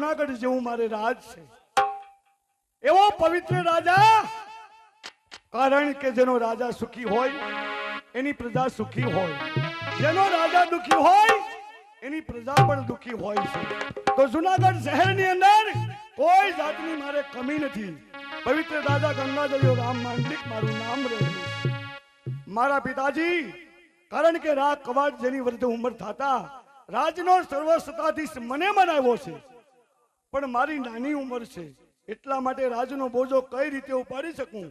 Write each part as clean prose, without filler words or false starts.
જુનાગઢ જેવું મારે રાજ છે. એવો પવિત્ર રાજા, કારણ કે જેનો રાજા સુખી હોય એની પ્રજા સુખી હોય, જેનો રાજા દુખી હોય એની પ્રજા પણ દુખી હોય છે. તો જુનાગઢ શહેરની અંદર કોઈ જાતની મારે કમી નથી. પવિત્ર રાજા ગંગાધર રામ માંડલિક મારું નામ રહેલું છે. મારા પિતાજી, કારણ કે રાગ કવાડ જેની વૃદ્ધ ઉંમર થતા રાજનો સર્વસત્તાધીશ મને બનાવ્યો છે, પણ મારી નાની ઉંમર છે એટલા માટે રાજનો બોજો કઈ રીતે ઉપાડી શકું?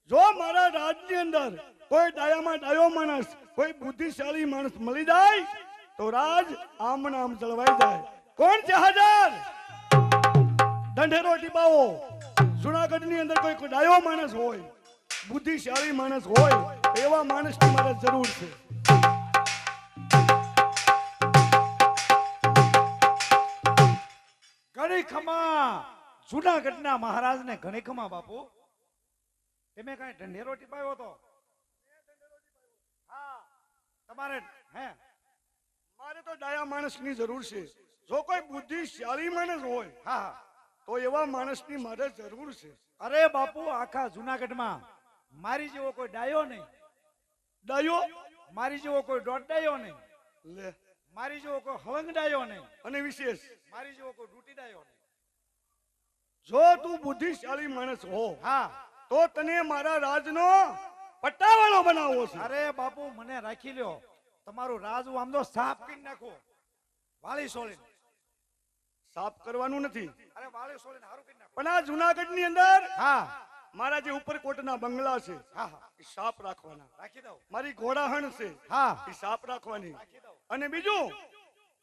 જો મારા રાજની અંદર કોઈ ડાયામાં ડાયો માણસ, કોઈ બુદ્ધિશાળી માણસ મળી જાય તો રાજ આમ નામ જળવાઈ જાય. કોણ છે હાજર? ઢંઢેરો ટીપાવો. જુનાગઢની અંદર કોઈ ડાયો માણસ હોય, બુદ્ધિશાળી માણસ હોય, એવા માણસની મારે જરૂર છે. ઘણી ખમા જુનાગઢના મહારાજને ઘણી ખમા. બાપુ, તમે કઈ ઢંઢેરો ટીપાયો તો? હા, તમારે હે? મારે તો ડાયા માણસની જરૂર છે. જો કોઈ બુદ્ધિશાળી માણસ હોય હા, તો એવા માણસની મારે જરૂર છે. અરે બાપુ, આખા જુનાગઢમાં મારી જેવો કોઈ ડાયો નહીં. ડાયો? મારી જેવો કોઈ દોઢ ડાયો નહીં. લે, મારી જેવો કોઈ હળંગ ડાયો નહીં. અને વિશેષ મારી જેવો કોઈ ડૂટી ડાયો નહીં. જો તું બુદ્ધિશાળી માણસ હો હા, તો તને મારા રાજનો પટ્ટાવાળો બનાવવો છે. અરે બાપુ, મને રાખી લ્યો. તમારું રાજ હું આમ તો સાફ કરી નાખો. વાળી સોળીને સાફ કરવાનું નથી, અરે વાળી સોળીને હારું કરી નાખો. પણ આ જુનાગઢની અંદર હા મારા જે ઉપરકોટના બંગલા છે હા હા, એ સાફ રાખવાના. રાખી દઉં. મારી ઘોડાહણ છે હા, એ સાફ રાખવાની. રાખી દઉં. અને બીજું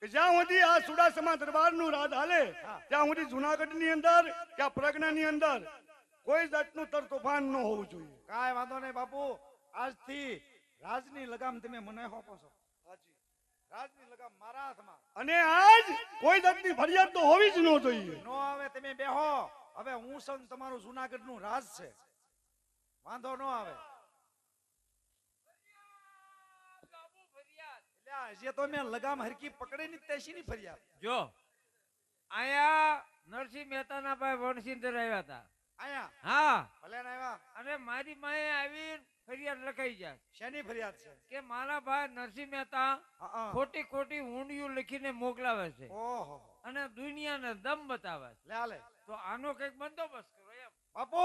કે જ્યાં સુધી આ સુડાસમા દરબારનું રાજ હાલે ત્યાં સુધી જુનાગઢની અંદર કે આ પ્રજ્ઞાની અંદર કોઈ જાતનું તર તોફાન ન હોવું જોઈએ. કાંઈ વાંધો નહીં બાપુ. આજથી રાજની લગામ તમે મને સોંપો છો. રાજની લગામ મારા હાથમાં. અને આજ કોઈ જાતની ફરિયાદ તો હોવી જ ન જોઈએ. નો આવે તમે બેહો. હવે હું સન તમારું જુનાગઢનું રાજ છે, વાંધો નો આવે. જે તો મેં લગામ હરકી પકડી ની તેશી ની ફરિયાદ. જો આયા નરસિંહ મહેતાના ભાઈ વણસિંદર આવ્યા હતા આયા હા, ભલે ને આવ્યા. અને મારી માએ આવી ફરિયાદ લખાઈ જાય શેની ફરિયાદ છે? કે મારા ભાઈ નરસિંહ મહેતા હા, ખોટી ખોટી ઊંડિયું લખીને મોકલાવે છે ઓહો, અને દુનિયાને દમ બતાવે છે. લે આલે. તો આનો કઈક બંદોબસ્ત કરો એમ. બાપુ,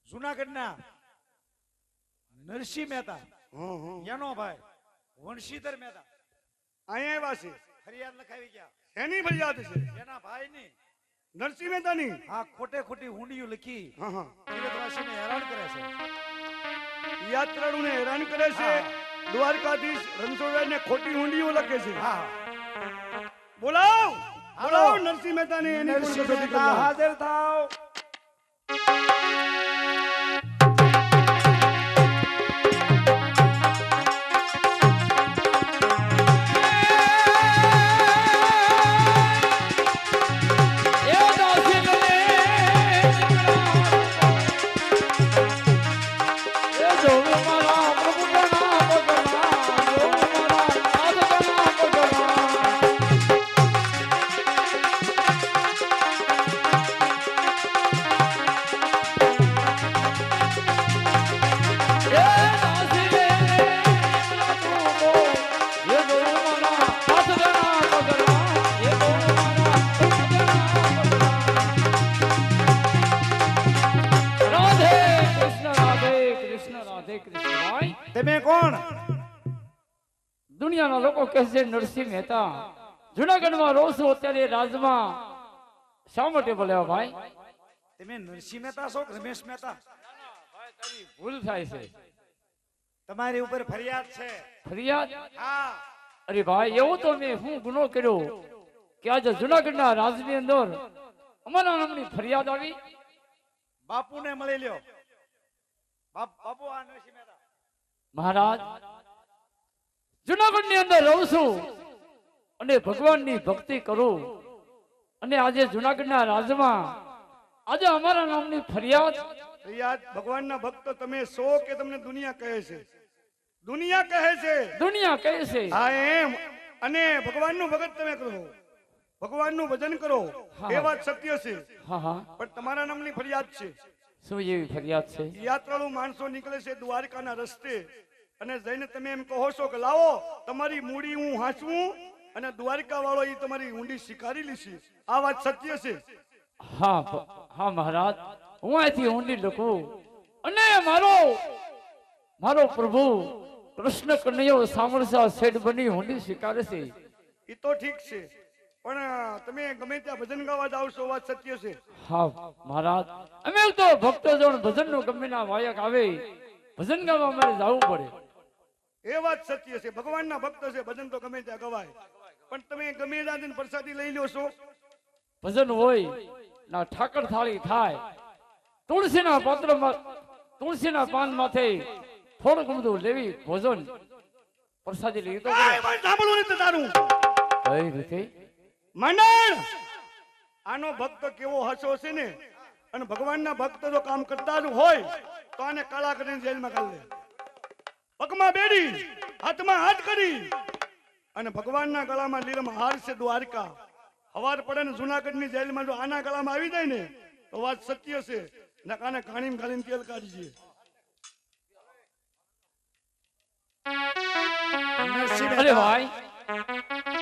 જુનાગઢના નરસિંહ મહેતા એનો ભાઈ વંશીધર મહેતા અહીંયા આવ્યા છે. ફરિયાદ લખાવી ગયા. એની ફરિયાદ છે એના ભાઈ ની. નરસિંહ મહેતાની. હા, ખોટે ખોટી ઊંડિયું લખી હા હા, તીર્થવાસીને હેરાન કરે છે. યાત્રાળુને હેરાન કરે છે. દ્વારકાધીશ રણછોડરાયને ખોટી ઊંડીઓ લખે છે. હા, બોલાવ બોલાવ નરસિંહ મહેતાને. એની પણ નરસિંહ કસોટી મહેતા કરજો. હાજર થાવ. તમે કોણ? દુનિયાના લોકો કહે છે નરસિંહ મહેતા. જુનાગઢમાં રહું છું અત્યારે રાજમાં. શા માટે બોલ્યા ભાઈ? તમે નરસિંહ મહેતા છો કે રમેશ મહેતા? ભૂલ થાય છે. તમારી ઉપર ફરિયાદ છે. ફરિયાદ? હા, અરે ભાઈ, એવું તો મેં હું ગુનો કર્યો કે આજે જુનાગઢના રાજની અંદર અમારા નામની ફરિયાદ આવી? બાપુને મળી લ્યો. બાપુ આ નરસિંહ મહેતા. મહારાજ, જુનાગઢની અંદર રહું છું અને ભગવાનની ભક્તિ કરું, અને આજે જુનાગઢના રાજમાં આજે અમારા નામની ફરિયાદ. ફરિયાદ ભગવાનના ભક્ત તમે છો કે તમને દુનિયા કહે છે? દુનિયા કહે છે. દુનિયા કહે છે. હા એમ. અને ભગવાનનું ભગત તમે કરો. ભગવાનનું ભજન કરો હા. એ વાત સત્ય છે, હા હા પણ તમારા નામની ફરિયાદ છે. શું એવી ફરિયાદ છે? યાત્રાળુ માણસો નીકળે છે દ્વારકાના રસ્તે અને જઈને તમે એમ કહો છો કે લાવો તમારી મૂડી હું હાંચવું અને દ્વારકા વાળો એ તમારી ઊંડી શિકારી લીધી. આ વાત સત્ય છે. હા હા મહારાજ, હું અહીંથી ઊંડી લખું અને મારો પ્રભુ કૃષ્ણ કનૈયો સામરસા શેઠ બની ઊંડી સ્વીકારે છે. એ તો ઠીક છે, પણ તમે ગમે ત્યાં ભજન ગાવા જાવ છો, વાત સત્ય છે. હા મહારાજ, અમે તો ભક્તજન ભજનનું ગમે ના વાયક આવે ભજન ગાવા અમારે જવું પડે. એ વાત સત્ય છે. ભગવાનના ભક્ત છે, ભજન તો ગમે ત્યાં ગવાય, પણ તમે ગમે ત્યાં જઈને પ્રસાદી લઈ લો છો. ભજન હોય ના ઠાકર થાળી થાય, તુલસીના પાત્રમાં તુલસીના પાન માથે થોડું ઘણું લેવી ભોજન પ્રસાદી લેવી તો કાંઈ પણ સાંભળવું નથી તારું. કઈ રીતે? મંડળ આનો ભક્ત કેવો હસો છે ને, અને ભગવાનના ભક્ત જો કામ કરતા જ હોય તો આને કાળા કરીને જેલમાં કાઢી લે. પગમાં બેડી, હાથમાં હાથ કરી અને ભગવાનના ગળામાં લીલમ હાર છે દ્વારકા. હવાર પડે ને જુનાગઢની જેલમાં જો આના ગળામાં આવી જાય ને તો વાત સત્ય છે. નકાને ઘાણીમાં ઘાલીને તેલ કાઢીએ. અરે ભાઈ,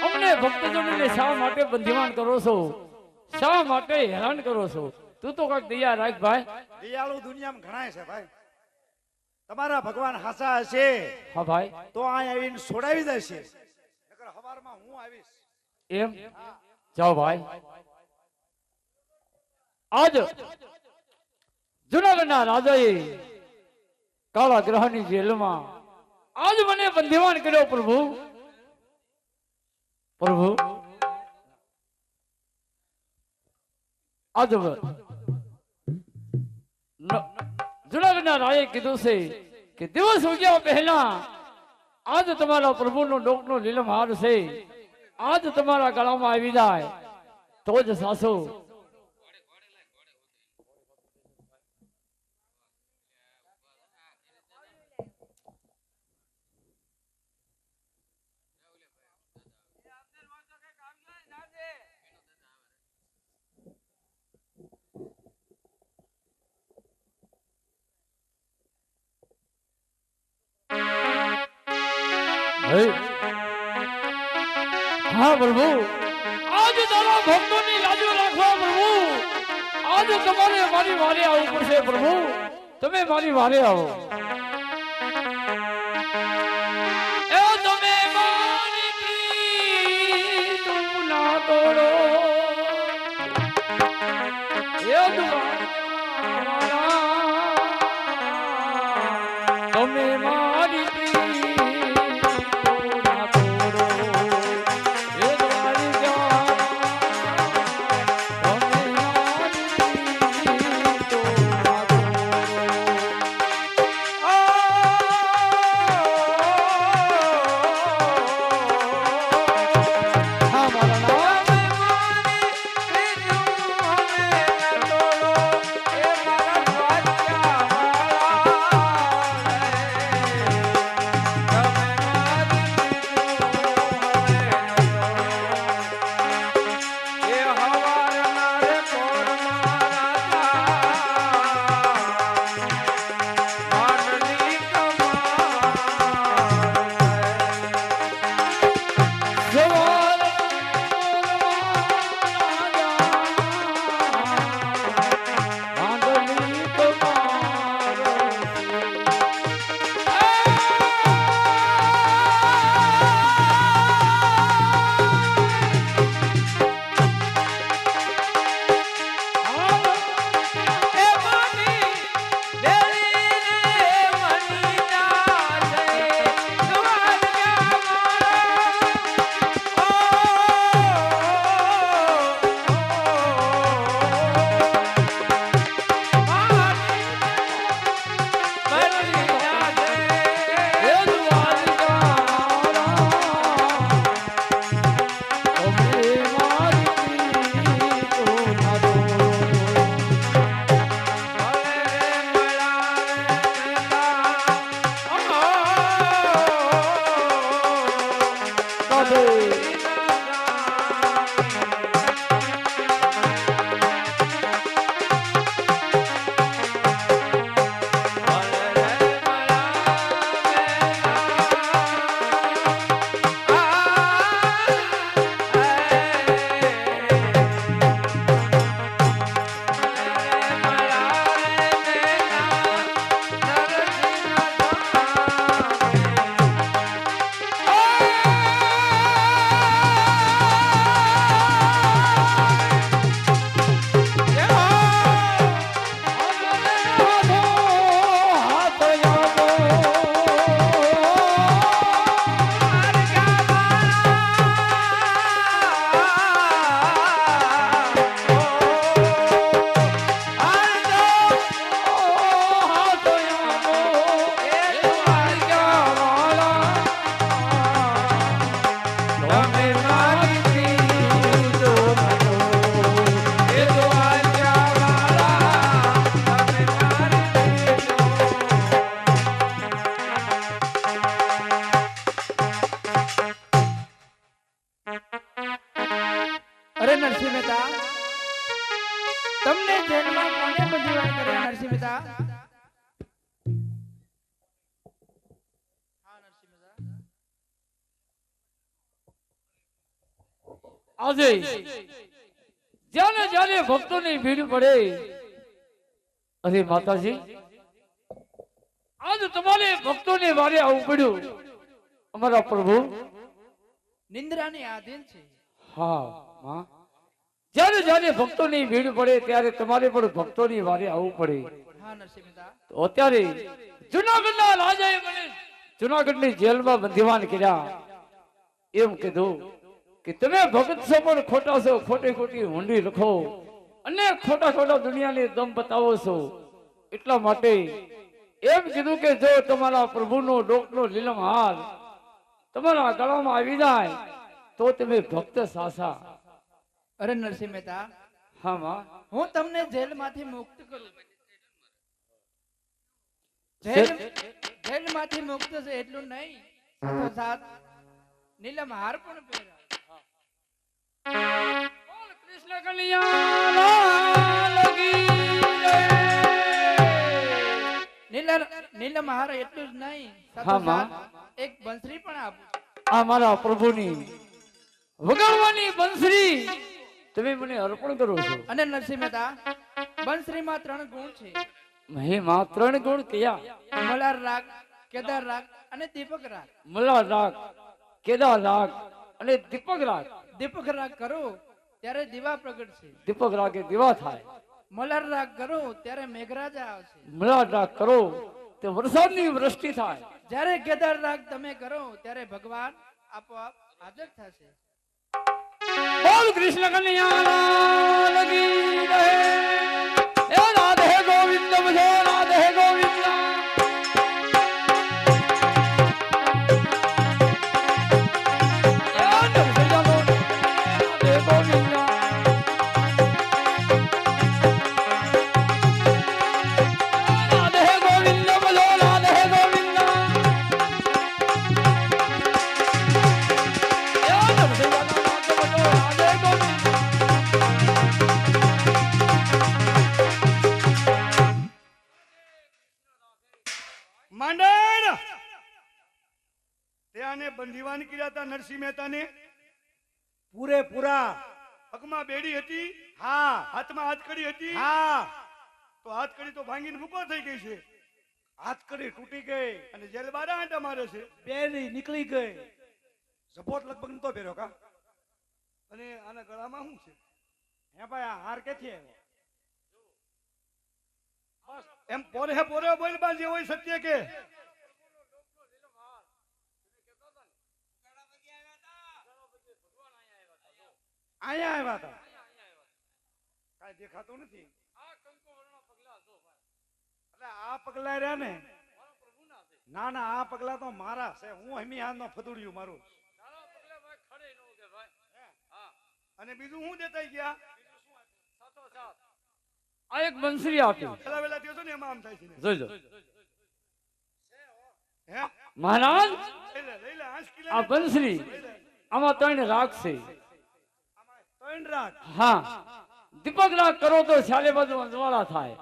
અમને ભક્તજનોને શા માટે બંધીવાન કરો છો? શા માટે હેરાન કરો છો? તું તો કાંઈક દયા રાખ ભાઈ. દયાળુ દુનિયામાં ઘણાય છે ભાઈ. તમારા ભગવાન હાસા હશે હા ભાઈ, તો અહીં આવીને છોડાવી દેશે. નકર હવારમાં હું આવીશ. એમ જાઓ ભાઈ. આજ જુનાગઢના રાજાએ કાળા ગ્રહની જેલમાં આજ મને બંધીવાન કર્યો પ્રભુ. પ્રભુ આજ જુનાગઢના રાયે કીધું છે કે દિવસ ઉગ્યા પહેલા આજ તમારા પ્રભુનો ડોકનો લીલમ હાર છે, આજ તમારા ગળામાં આવી જાય તો જ સાસુ. હા પ્રભુ, આજ તારા ભક્તોની લાજો રાખવા પ્રભુ. આજ તમારે મારી વારે આવવું પડશે પ્રભુ. તમે મારી વારે આવો. એ તમે મારી પ્રીત ના તોડો, એ દ્વારકા તમે મારી તમને જેલમાં કોને બંધીવાન કર્યા નરસિંહ મહેતા? હા નરસિંહ મહેતા. આજે જ્યારે જ્યારે ભક્તોની ભીડ પડે, અરે માતાજી, આજ તમારે ભક્તોને વારે આવવું પડ્યું અમારા પ્રભુ. નિંદ્રાની આધીન છે. હા માં, જ્યારે જ્યારે ભક્તોની ભીડ પડે ત્યારે તમારે પણ ભક્તોની વારે આવવું પડે. હા નરસિંહ મહેતા. તો અત્યારે જુનાગઢના રાજાએ મને જુનાગઢની જેલમાં બંધીવાન કર્યા. એમ કીધું કે તમે ભગત છો પણ ખોટા છો, ખોટી ખોટી હુંડી લખો અને ખોટા ખોટા દુનિયાની દમ બતાવો છો. એટલા માટે એમ કીધું કે જો તમારા પ્રભુનો ડોકનો લીલમ હાર તમારા ગળામાં આવી જાય તો તમે ભક્ત સાસા. અરે નરસિંહ મહેતા, હા માં, હું તમને જેલમાંથી મુક્ત કરું. જેલ- જેલમાંથી મુક્ત છે એટલું નહીં, સાથોસાથ નીલમ હાર પણ પહેરાવ. બોલ કૃષ્ણ કનૈયા લાલ કી જય. નીલમ હાર એટલું જ નહીં, હા, માં. સાથોસાથ એક બંસરી પણ આપું. આ મારા પ્રભુની વગાડવાની બંસરી તમે મને અર્પણ કરો છો. અને નરસિંહ મહેતા, બંસરીમાં 3 ગુણ છે. મહિમા 3 ગુણ કયા? મલાર રાગ, કેદાર રાગ અને દીપક રાગ. મલ્હાર રાગ, કેદાર રાગ અને દીપક રાગ. દીપક રાગ કરો ત્યારે દીવા પ્રગટશે. દીપક રાગે દીવા થાય. મલાર રાગ કરો ત્યારે મેઘરાજા આવશે. મલ્હાર રાગ કરો તે વરસાદની વૃષ્ટિ થાય. જ્યારે કેદાર રાગ તમે કરો ત્યારે ભગવાન આપોઆપ હાજર થશે. બોલ કૃષ્ણ કનૈયા લાલ કી જય. એ રાધે ગોવિંદ ભજો રાધે ગોવિંદ. એ નરસિંહ જાનો રાધે ગોવિંદ. રાધે ગોવિંદ ભજો રાધે ગોવિંદ. એ નરસિંહ જાનો રાધે ભજો રાધે ગોવિંદ. માંડણ તે આને બંધીવાન કર્યા હતા નરસિંહ મહેતાને. પૂરેપૂરા. પગમાં બેડી હતી, હા હાથમાં હાથકડી હતી. હા. તો હાથકડી તો ભાંગીને ભૂકો થઈ ગઈ છે હાથકડી તૂટી ગઈ અને જેલ બાર આંટા મારે છે. બેરી નીકળી ગઈ. ઝપોટ લગભગ નતો પહેર્યો કા. અને આના ગળામાં શું છે? હે ભાઈ આ હાર ક્યાંથી આવ્યો? એમ પોરે પોરે બોલ બા જે હોય સત્ય કે અહીંયા આવ્યા હતા. કાંઈ દેખાતું નથી. એટલે આ પગલા રહ્યા ને, ના ના આ પગલા તો મારા છે. હું હમી હાથનો ફદુડિયું મારું. અને બીજું શું દેતા ગયા? આ એક બંસરી આપી. પેલા વેલા થયો છો ને એમાં આમ થાય છે ને. જોઈજો હે મહારાજ, લઈ લે આંસકી લે. આ બંસરી આમાં 3 રાગ છે. 3 રાત. હા, દીપક રાગ કરો તો ચારે બાજુ અંજવાળા થાય.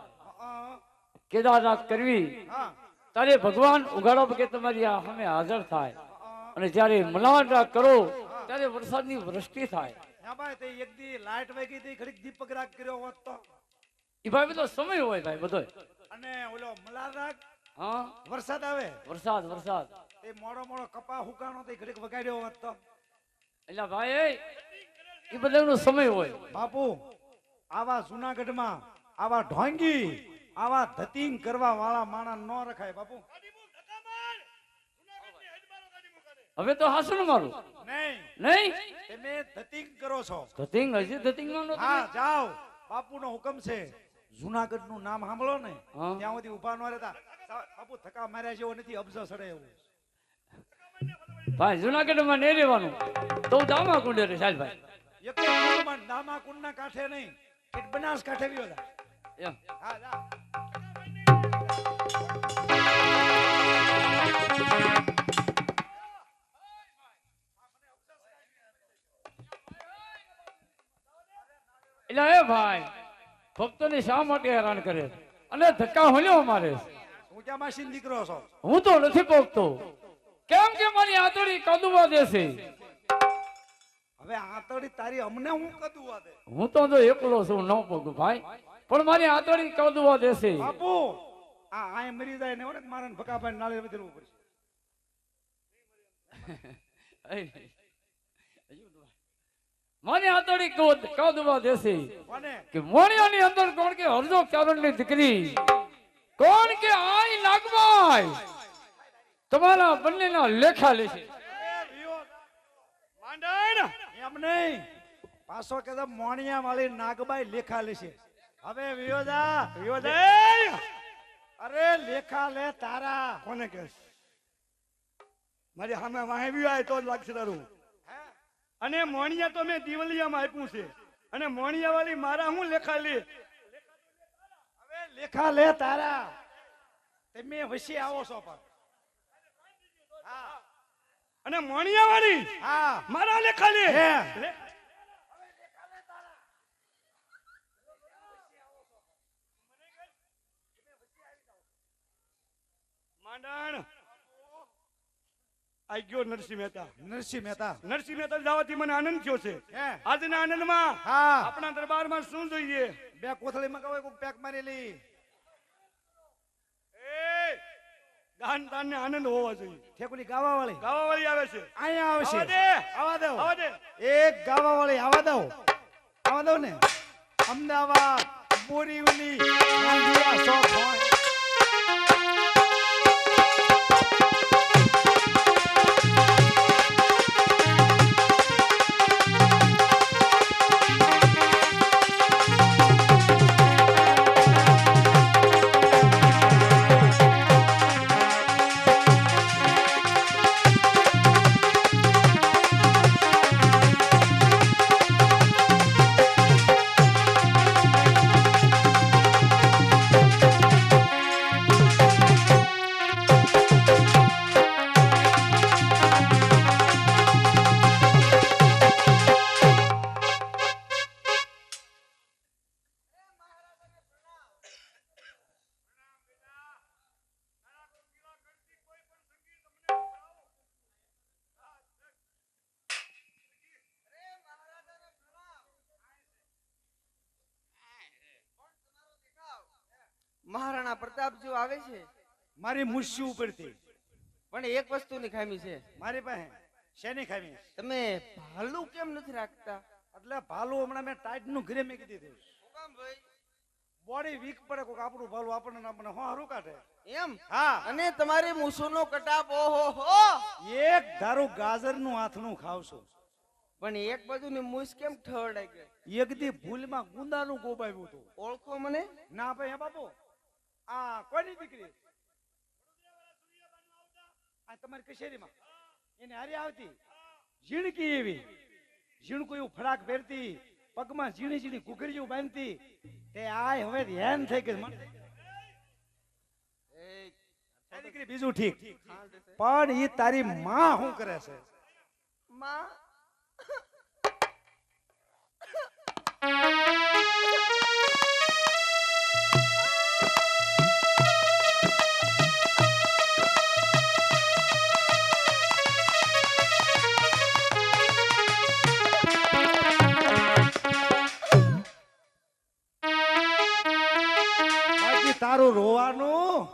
કેદાર રાગ કરવી હા તારે ભગવાન ઉગાડો કે તમારી આ સામે હાજર થાય. અને જ્યારે મલ્હાર રાગ કરો ત્યારે વરસાદની વૃષ્ટિ થાય. હા ભાઈ તે એક દી લાઈટ વાગી હતી, ઘડીક દીપક રાગ કર્યો હોત તો. એ ભાઈ બધો સમય હોય ભાઈ બધો. અને ઓલો મલાર રાગ હા, વરસાદ આવે વરસાદ વરસાદ તે મોડો મોડો કપા હુકાણો તે ઘડીક વગાડ્યો હોત તો. એટલે ભાઈ એ બધાનો સમય હોય. બાપુ આવા જુનાગઢમાં આવા ઢોંગી આવા ધતિંગ કરવા વાળા માણસ ન રખાય બાપુ. હવે તો હાસું મારું નહીં નહીં તમે ધતિંગ કરો છો. ધતિંગ હજી ધતિંગ નો હા જાઓ, બાપુનો હુકમ છે. જુનાગઢ નું નામ સાંભળો ને હા. ત્યાં સુધી ઉભા ન રહેતા. બાપુ થકા માર્યા જેવો નથી, અબજો સડે એવું. ભાઈ જુનાગઢ માં નહીં રહેવાનું તો દામા કુંડે રે સાહેબ ભાઈ. એક કુંડમાં દામા કુંડના કાંઠે નહીં, એક બનાસ કાંઠે વ્યો જા. એમ હા જા. એટલે એ ભાઈ ભક્તોને શા માટે હેરાન કરે છે? અને ધક્કા હોલ્યો મારે છે? હું ક્યાં માસીનો દીકરો છો? હું તો નથી પોગતો. કેમ કે મારી આંતળી કદુવા દેશે. હવે આંતળી તારી અમને હું કદુવા દે? હું તો જો એકલો છું, ન પોગું ભાઈ, પણ મારી આંતળી કદુવા દેશે. બાપુ આ આય મરી જાય ને ઓને મારા ભકાભાઈ નાળે વધરવું પડશે. મારી આંતળી કદુવા દેશે. કોને? કે મોણિયાની અંદર કોણ કે હરજો ચારણની દીકરી, કોણ કે આઈ નાગભાઈ તમારા બંનેના લેખા લેશે. માંડણ એમ નહીં, પાછો કે મોણિયા વાળી નાગબાઈ લેખા લેશે. હવે વિયોદા વિયોદય અરે લેખા લે તારા. કોને કહેશ? મારી સામે વાહેવી હોય તો જ લાગશે તારું. અને મોણિયા તો મેં દિવાલિયામાં આપ્યું છે, અને મોણિયા વાળી મારા હું લેખા લે. હવે લેખા લે તારા. તમે વસી આવો છો પણ. હા અને મોણિયા વાળી હા મારા લેખા લે. હે. માંડણ આઈ ગયો નરસિંહ મહેતા. નરસિંહ મહેતા. નરસિંહ મહેતા જવાથી મને આનંદ થયો છે. હે. આજના આનંદમાં હા આપણા દરબારમાં શું જોઈએ? બે કોથળીમાં કવાય કોક પેક મારેલી. એ દાન દાન ને આનંદ હોવા જોઈએ. ઠેકુલી ગાવા વાળી ગાવા વાળી આવે છે. અહીંયા આવશે. આવા દે. આવા દો. આવા દે. એક ગાવા વાળી આવા દો. આવા દો ને. અમદાવાદ બોરીવલી ગાંધીયા શોખ હોય. મહારાણા પ્રતાપ જો આવે છે, મારી મુશી ઉપરથી પણ એક વસ્તુની ખામી છે. મારી પાસે શેની ખામી? તમે ભાલું કેમ નથી રાખતા? એટલે ભાલું હમણાં મેં ટાઈટ નું ઘરે મેકી દીધું. બોડી વીક પડે કોક આપણું ભાલું આપણને ના મને હારું કાઢે એમ? હા. અને તમારી મૂછોનો કટાપ ઓહો હો, એક ધારું ગાજર નું હાથનું ખાવશું. પણ એક બાજુની મૂછ કેમ ઠરડાઈ ગઈ? એક દી ભૂલમાં ગુંદાનું ગોબાવ્યું હતું. ઓળખો મને? ના ભાઈ હે બાપુ. આ કોની દીકરી? આ તમારી કચેરીમાં એને હારી આવતી ઝીણકી એવી ઝીણકું એવું ફડાક પહેરતી, પગમાં ઝીણી ઝીણી ઘૂઘરીઓ બાંધતી. તે આય હવે ધ્યાન થઈ ગઈ. એ દીકરી બીજું ઠીક, પણ ઈ તારી માં શું કરે છે? માં તારું રોવાનું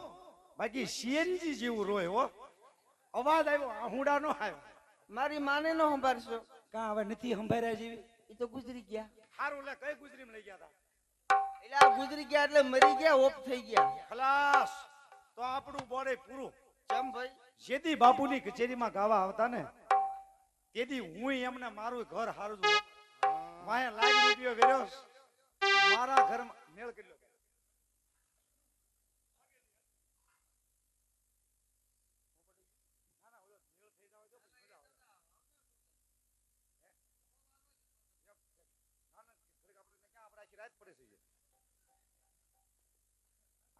બાકી સીએનજી જેવું રોય હો. અવાજ આવ્યો આહુડા નો આવ્યો. મારી માને નો સંભાળશો? કા હવે નથી સંભાળ્યા જેવી? એ તો ગુજરી ગયા. હારું લે કઈ ગુજરીમાં લઈ ગયા એટલે આ ગુજરી ગયા એટલે મરી ગયા, ઓફ થઈ ગયા. હતા? ખલાસ તો આપણું બોડે પૂરું. ચમ ભાઈ? જેદી બાપુની કચેરીમાં ગાવા આવતા ને તેદી હું એમને મારું ઘર હારું છું. વાહે લાખ રૂપિયો વેર્યો મારા ઘરમાં મેળ કર્યો.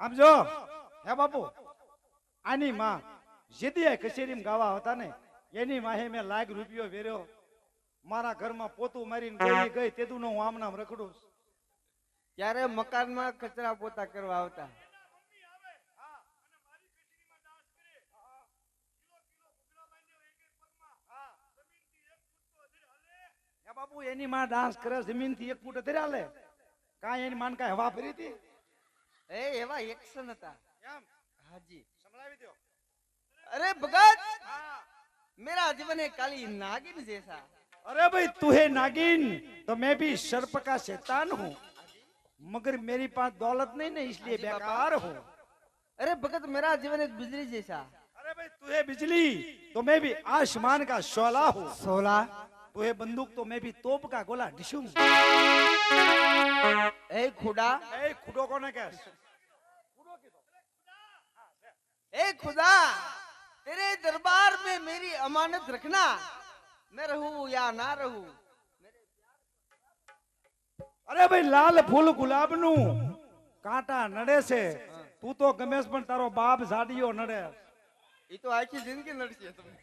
આમ જો હે બાપુ, આની માં જેદી કચેરીમાં ગાવા હતા ને એની માહે મેં લાખ રૂપિયો વેર્યો. મારા ઘરમાં પોતું મારીને ગઈ તેદું હું આમ નામ રખડું. ત્યારે મકાનમાં કચરા પોતા કરવા આવતા. હે બાપુ એની માં ડાન્સ કરે જમીન થી 1 ફૂટ અધરે હાલે કાંઈ એની માન કાંઈ હવા ફરી હતી એ એવા એક્શન હતા. એમ હાજી. સંભળાવી દો अरे भगत मेरा जीवन है काली नागिन जैसा. अरे भाई तू है नागिन तो मैं भी सर्प का शैतान हूँ मगर मेरी पास दौलत नहीं ना इसलिए हाजी बाबा। बेकार हूँ. अरे भगत मेरा जीवन एक बिजली जैसा. अरे भाई तू है बिजली तो मैं भी आसमान का शोला हूँ. सोला. तू है बंदूक तो मैं भी तोप का गोला डिशूं. ए खुदा. ए खुदो को ना कैस ए खुदा तेरे दरबार में मेरी अमानत रखना. मैं रहूं या ना रहूं. अरे भाई लाल फूल गुलाब નું કાંટા નડે છે તું તો ગમેશ પણ તારો બાપ ઝાડીયો નડે. ये तो आखी जिंदगी नड़सी है तुम्हें.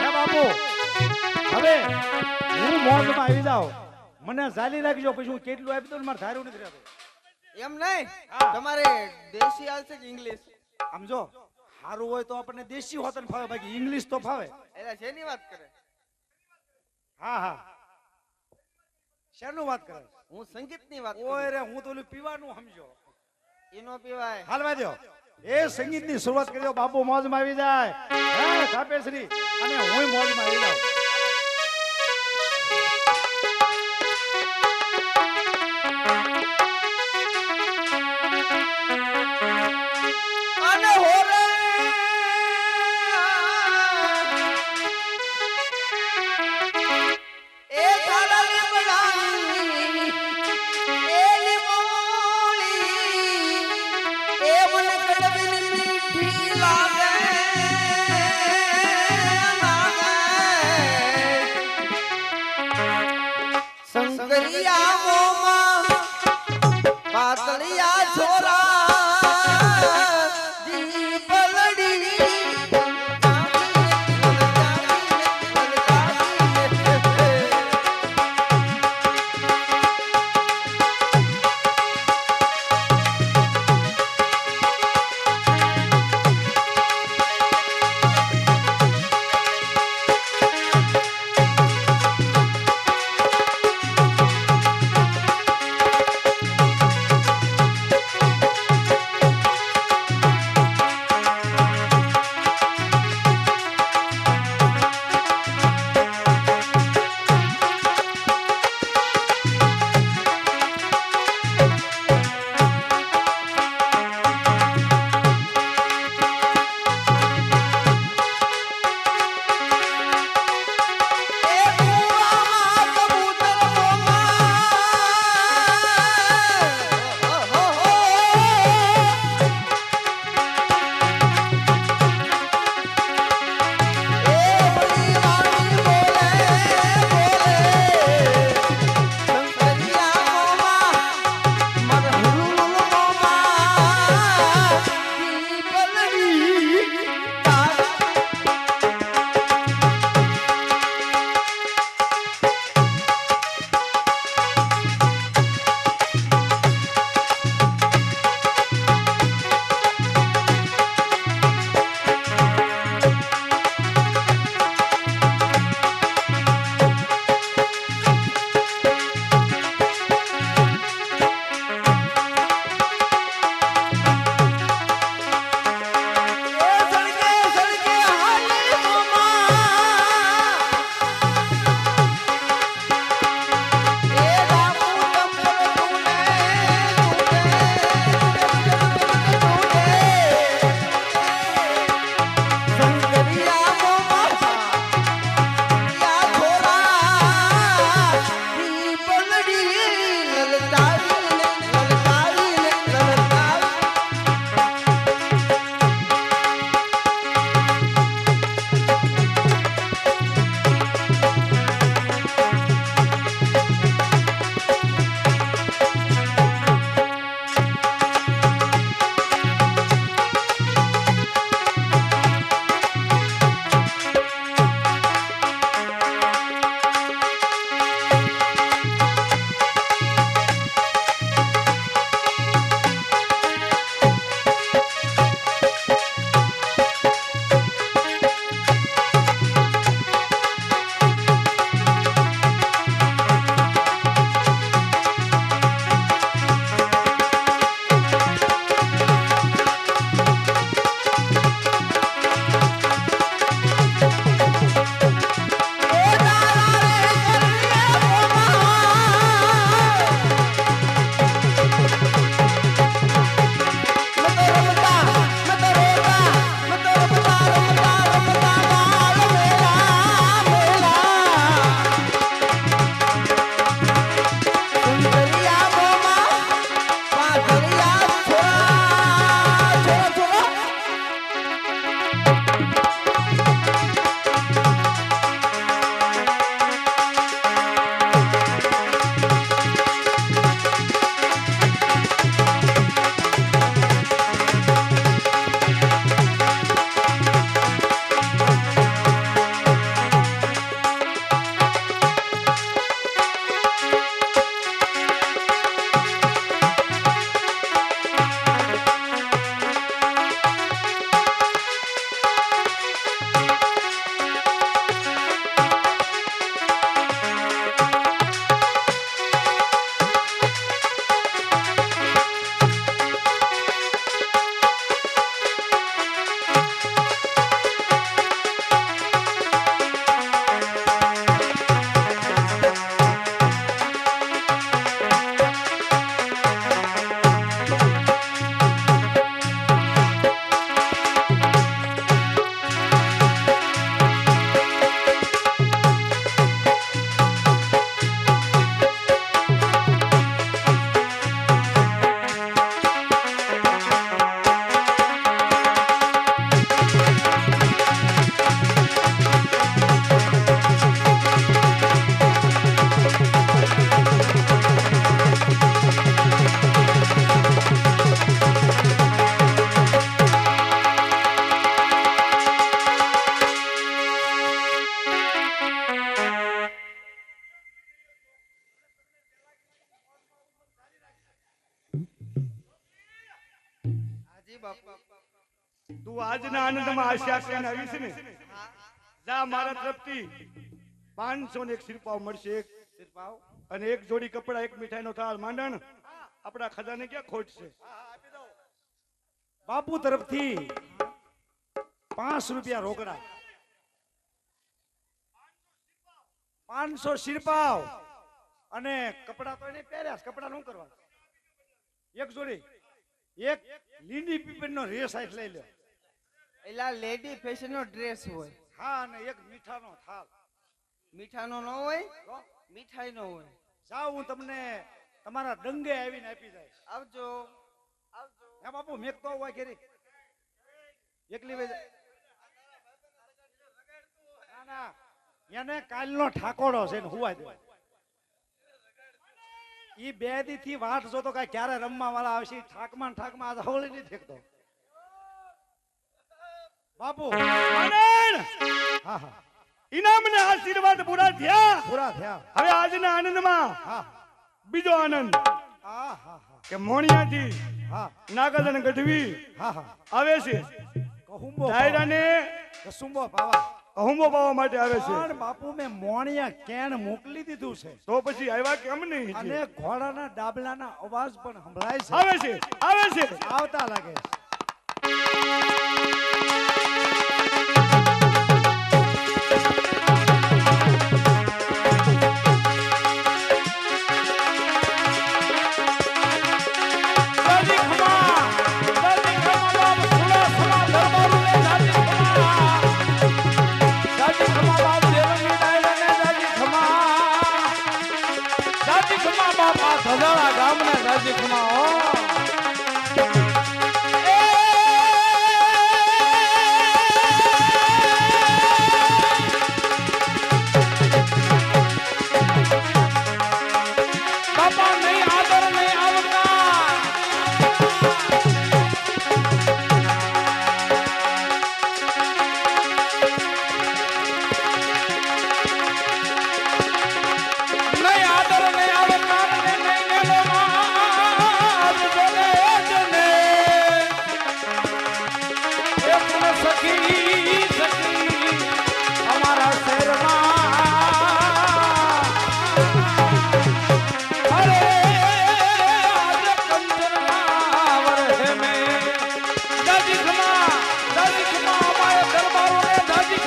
હે બાપુ હવે હું મોજમાં આવી જાઉં મને ઝાલી રાખજો પછી હું કેટલું આપી દઉં ને મારે ધાર્યું નથી રહેતું. એમ નહીં હા. તમારે દેશી આવશે કે ઇંગ્લિશ? આમ જો સારું હોય તો આપણને દેશી હોત ને ફાવે બાકી ઇંગ્લિશ તો ફાવે. એલા શેની વાત કરે? હા હા શેનું વાત કરે? હું સંગીતની વાત ઓય કરું. રે હું તો ઓલું પીવાનું સમજો. ઈનો પીવાય. હાલવા દો એ સંગીતની શરૂઆત કરી દો બાપુ મોજમાં આવી જાય. હે થાપેશ્રી અને હું મોજમાં આવી જાઉં. અને હોરે એ તારાની બનાવી એલી મોળી એ મને કડવીની મીઠી લાગે શંકરિયા મોમાં પાતળિયા છોરા બાપુ તું આજના આનંદમાં આશા કરીને આવી છે ને હા જા મારા તરફથી 500 ને એક સિરપાવ મળશે એક સિરપાવ અને એક જોડી કપડા એક મીઠાઈનો થાળ માંડણ આપણા ખજાને ક્યાં ખોટ છે બાપુ તરફથી 5 રૂપિયા રોકડા 500 સિરપાવ અને કપડા તો એને પહેર્યા છે. કપડા નું કરવાનું એક જોડી એક લીંડી પીપળનો રેસ આઈટ લઈ લ્યો. એલા લેડી ફેશન નો ડ્રેસ હોય હા અને એક મીઠાનો થાળ. મીઠાનો ન હોય મીઠાઈ નો હોય જાઓ હું તમને તમારા ડંગે આવીને આપી દઈશ. આવજો આવજો હે બાપુ મેકતો હોય ઘેરી એકલી વે ના ના એને કાલનો ઠાકોડો છે ને હુવા દે ઈ 2 દી થી વાટ જોતો કાંઈ ક્યારે રમવા વાળા આવશે. ઠાકમાં ને ઠાકમાં આજ હવળી નહીં થેકતો બાપુ. આનંદ હા હા ઇનામ ને આશીર્વાદ પૂરા થયા. પૂરા થયા. હવે આજના આનંદમાં હા બીજો આનંદ હા હા હા કે મોણિયાથી હા નાગદન ગઢવી હા હા આવે છે કહુંબો ડાયરાને કસુંબો પાવા અહુંબો પાવા માટે આવે છે. પણ બાપુ મેં મોણિયા કેણ મોકલી દીધું છે તો પછી આવ્યા કેમ નહીં? અને ઘોડાના ડાબલાના અવાજ પણ સંભળાય છે. આવે છે આવે છે. આવતા લાગે છે. ગામના રાજી ખમા બાપા નહીં આદર નહીં આવતા નહીં આદર નહીં આવતા નહીં મેલો માર જોડે જને એ પણ સખી સખી અમારા શહેરમાં અરે આજ કંચરના વરહે મે દાદી ખમા અમારે દરબારોને દાદી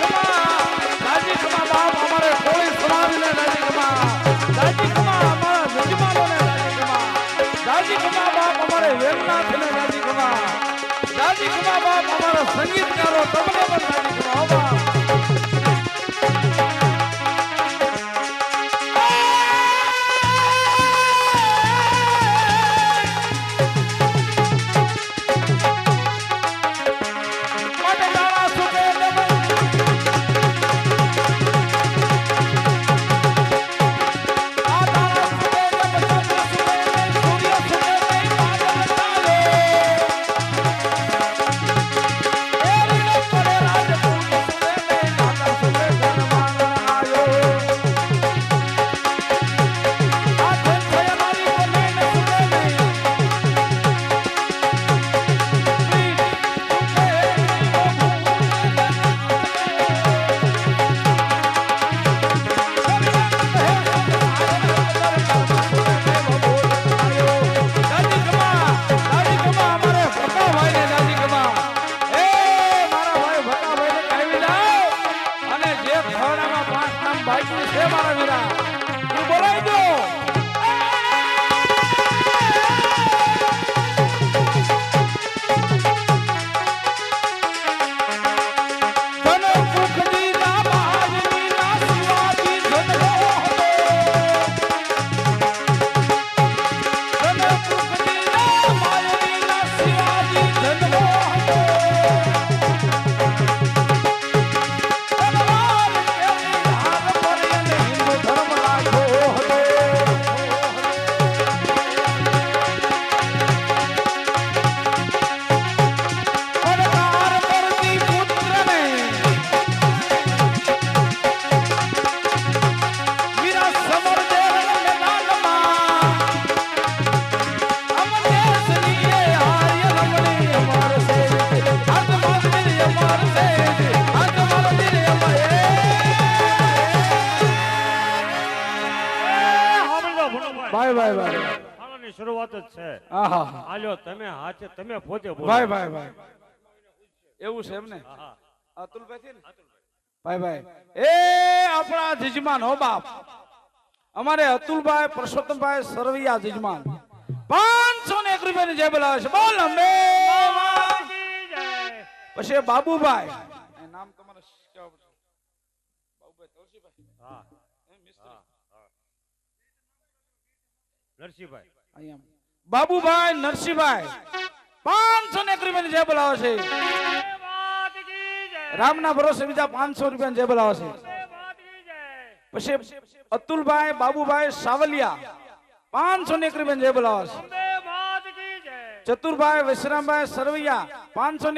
ખમા બાપ અમારે કોળી સમાજને દાદી ખમા અમારા યજમાનોને દાદી ખમા બાપ અમારે વેરનાથને દાદી ખમા બાપ અમારા સંગીતકારો તમને પણ દાદી ખમા હો બાપ. માટે દાણા સુકે દમન આ દાણા સુકે દમન ચંદ્ર સુકે નહીં, સૂર્ય સુકે નહીં, બાદલ ચાલે એ રીલો પડે રાજપૂત સુકે નહીં. ભણોભાઈ. ભાઈ ભાઈ ભાઈ શાળાની શરૂઆત જ છે. આહા હાલ્યો તમે હાચે તમે પોતે બોલો. ભાઈ ભાઈ ભાઈ એવું છે એમ ને હા. અતુલભાઈ છે ને ભાઈ ભાઈ એ આપણા જજમાન હો બાપ અમારે અતુલભાઈ પરસોત્તમભાઈ સરવૈયા જજમાન 501 રૂપિયાની જે બોલાવે છે બોલ અંબે પછી બાબુભાઈ એ નામ તમારે કેવું છે? બાબુભાઈ તુલસીભાઈ હા. એ મિસ્ત્રી. હા. નરસિંહભાઈ. અહીંયા બાબુભાઈ નરસિંહભાઈ 501 રૂપિયાની જે બોલાવે છે રામના ભરોસે બીજા 500 રૂપિયાની જે બોલાવે છે પછી અતુલભાઈ બાબુભાઈ સાવલિયા 501 રૂપિયાની જે બોલાવે છે ચતુરભાઈ વિશ્રામભાઈ સરવૈયા 501